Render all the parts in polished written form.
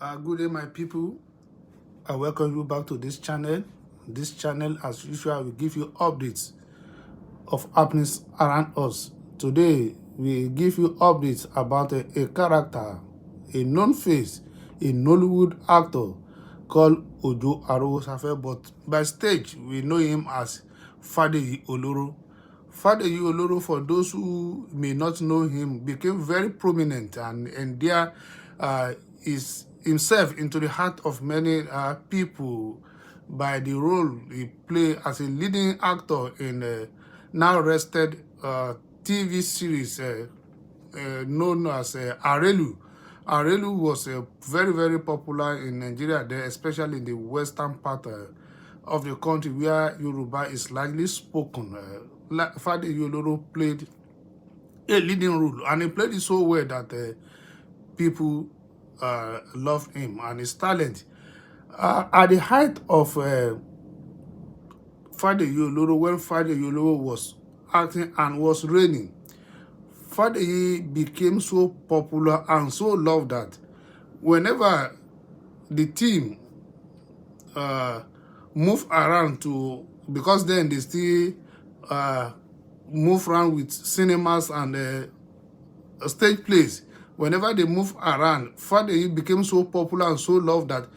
Good day, my people. I welcome you back to this channel. This channel, as usual, will give you updates of happenings around us. Today, we give you updates about a character, a known face, a Nollywood actor called Ojo Arowosafe, but by stage, we know him as Fadeyi Oloro. Fadeyi Oloro, for those who may not know him, became very prominent and endear is himself into the heart of many people by the role he played as a leading actor in now rested TV series known as Arelu. Arelu was very, very popular in Nigeria there, especially in the western part of the country where Yoruba is largely spoken. Fadeyi Oloro played a leading role, and he played it so well that people loved him and his talent. At the height of Fadeyi Oloro, when Fadeyi Oloro was acting and was reigning, Fadeyi became so popular and so loved that whenever the team move around to, because then they still move around with cinemas and stage plays, whenever they move around, Fadeyi became so popular and so loved that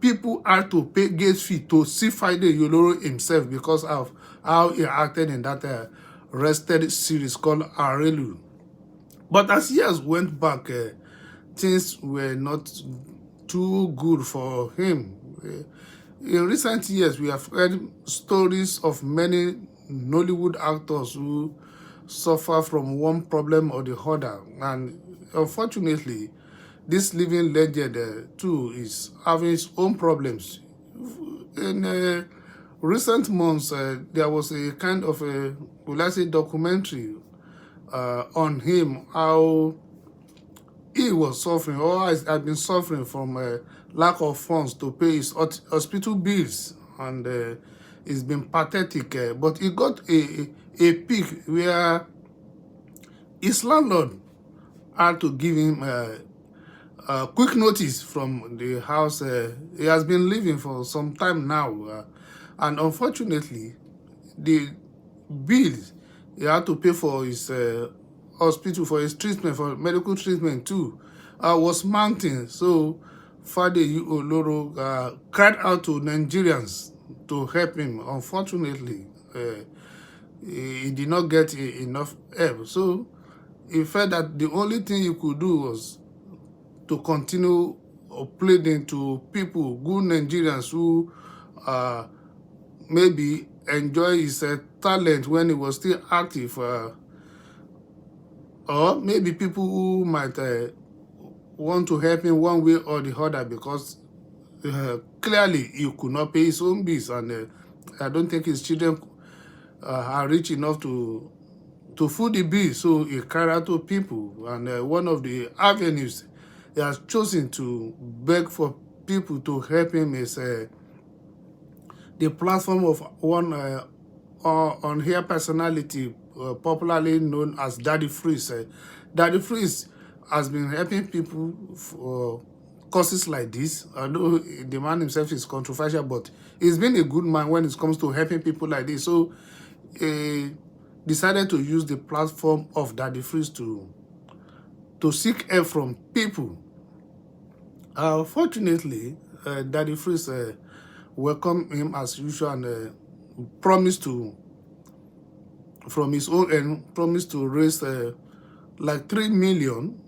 people had to pay gate fee to see Fadeyi Oloro himself because of how he acted in that rested series called Arelu. But as years went back, things were not too good for him. In recent years, we have heard stories of many Nollywood actors who suffer from one problem or the other. And unfortunately, this living legend too is having his own problems. In recent months, there was a kind of a, let's say, documentary on him, how he was suffering or has been suffering from lack of funds to pay his hospital bills, and it's been pathetic. But he got a peak where his landlord had to give him quick notice from the house he has been living for some time now. And unfortunately, the bills he had to pay for his hospital, for his treatment, for medical treatment too, was mounting. So Fadeyi Oloro cried out to Nigerians to help him. Unfortunately, he did not get enough help. So he felt that the only thing he could do was to continue pleading to people, good Nigerians who maybe enjoy his talent when he was still active, or maybe people who might want to help him one way or the other, because clearly he could not pay his own bills, and I don't think his children are rich enough to food the bill. So he cried out to people, and one of the avenues he has chosen to beg for people to help him is the platform of one on-air personality popularly known as Daddy Freeze. Daddy Freeze has been helping people for causes like this. Although the man himself is controversial, but he's been a good man when it comes to helping people like this. So decided to use the platform of Daddy Freeze to seek help from people. Fortunately, Daddy Freeze welcomed him as usual and promised to, from his own end, promised to raise like 3 million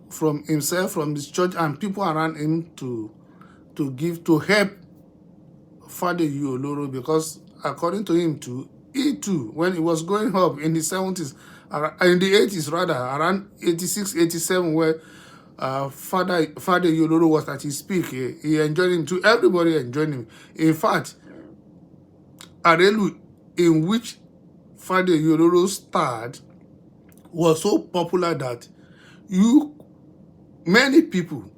from himself, from his church, and people around him to give, to help Fadeyi Oloro, because according to him too, he too, when he was growing up in the 70s, in the 80s rather, around 86, 87, where Fadeyi Oloro was at his peak, he enjoyed him too. Everybody enjoyed him. In fact, Arelu, in which Fadeyi Oloro starred, was so popular that many people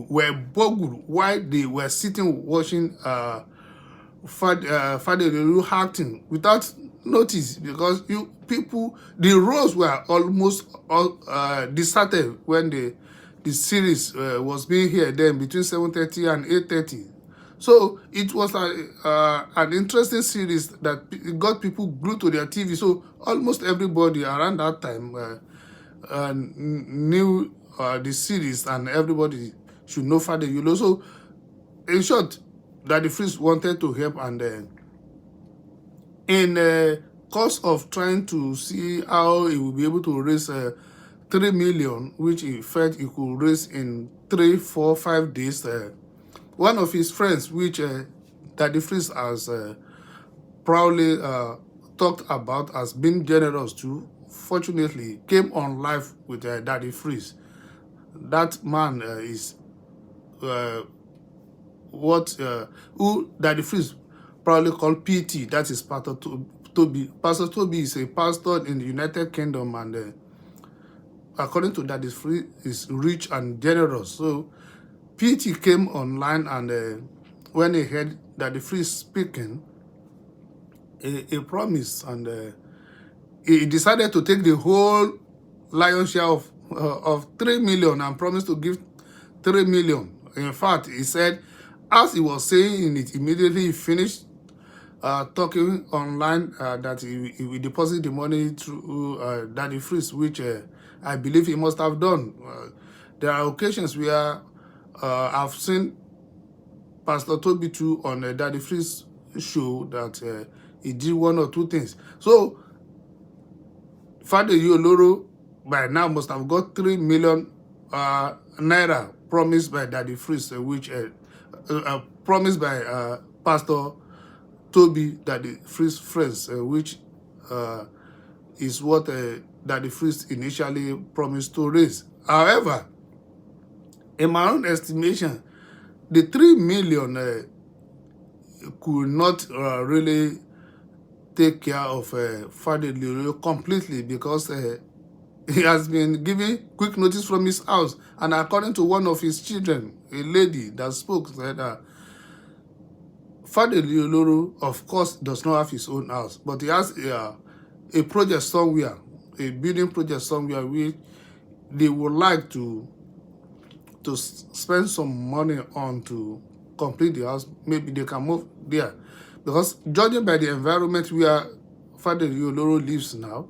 were boggled while they were sitting watching Fadeyi Oloro acting without notice, because the roles were almost all deserted when the series was being here then between 7:30 and 8:30. So it was an interesting series that got people glued to their TV. So almost everybody around that time knew the series, and everybody should know Father Yulo. So in short, Daddy Freeze wanted to help, and in the course of trying to see how he will be able to raise 3 million, which he felt he could raise in 3, 4, 5 days, one of his friends, which Daddy Freeze has proudly talked about as being generous too, fortunately came on live with Daddy Freeze. That man is who Daddy Freeze proudly called PT. That is Pastor Toby. Pastor Toby is a pastor in the United Kingdom, and according to Daddy Freeze, is rich and generous. So PT came online, and when he heard Daddy Freeze speaking, he promised, and he decided to take the whole lion's share of 3 million and promised to give 3 million. In fact, he said, as he was saying it, immediately he finished talking online that he will deposit the money through Daddy Freeze, which I believe he must have done. There are occasions where I've seen Pastor Toby too on Daddy Freeze show that he did 1 or 2 things. So Father Yoloro by now must have got 3 million Naira promised by Daddy Freeze, which promised by Pastor Toby, Daddy Freeze friends, which is what Daddy Freeze initially promised to raise. However, in my own estimation, the 3 million could not really take care of Father Yoloro completely, because he has been given quick notice from his house. And according to one of his children, a lady that spoke, said that Father Yoloro, of course, does not have his own house, but he has a project somewhere, a building project somewhere, which they would like to spend some money on to complete the house. Maybe they can move there, because judging by the environment where Father Yoloro lives now,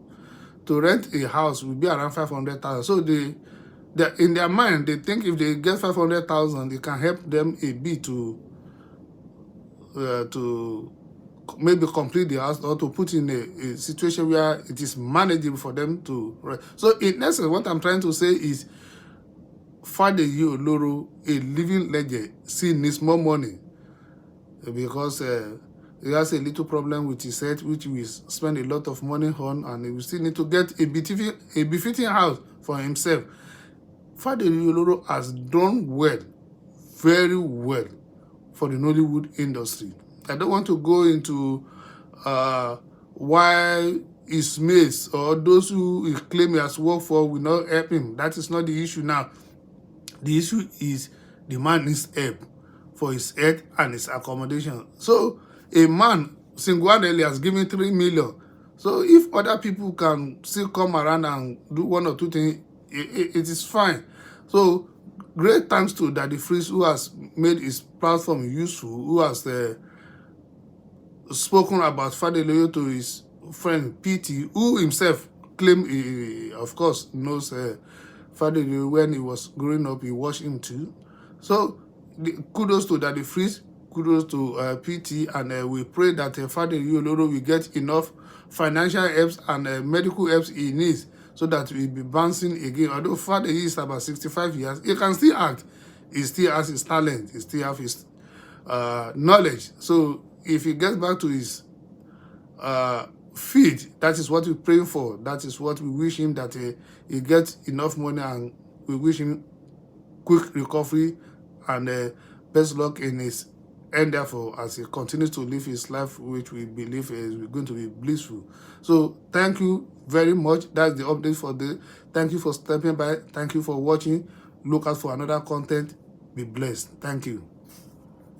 to rent a house will be around 500,000. So they in their mind, they think if they get 500,000, it can help them a bit to maybe complete the house, or to put in a situation where it is manageable for them to rent. So in essence, what I'm trying to say is Father Yoloro, a living legend, still needs more money, because he has a little problem with his head, which we spend a lot of money on, and he will still need to get a befitting house for himself. Father Yoloro has done well, very well, for the Nollywood industry. I don't want to go into why his mates or those who he claim he has worked for will not help him. That is not the issue now. The issue is the man needs help for his health and his accommodation. So a man single-handedly has given 3 million. So if other people can still come around and do 1 or 2 things, it is fine. So great thanks to Daddy Freeze, who has made his platform useful, who has spoken about Father Yoloro to his friend PT, who himself claimed he, of course, knows Father Yoloro. When he was growing up, he watched him too. So kudos to Daddy Freeze, kudos to PT, and we pray that Father Yoloro will get enough financial helps and medical helps he needs, so that we'll be bouncing again. Although Father is about 65 years, he can still act. He still has his talent. He still has his knowledge. So if he gets back to his feet, that is what we're praying for. That is what we wish him, that he gets enough money, and we wish him quick recovery and best luck in his endeavor as he continues to live his life, which we believe is going to be blissful. So thank you very much. That's the update for the day. Thank you for stepping by. Thank you for watching. Look out for another content. Be blessed. Thank you.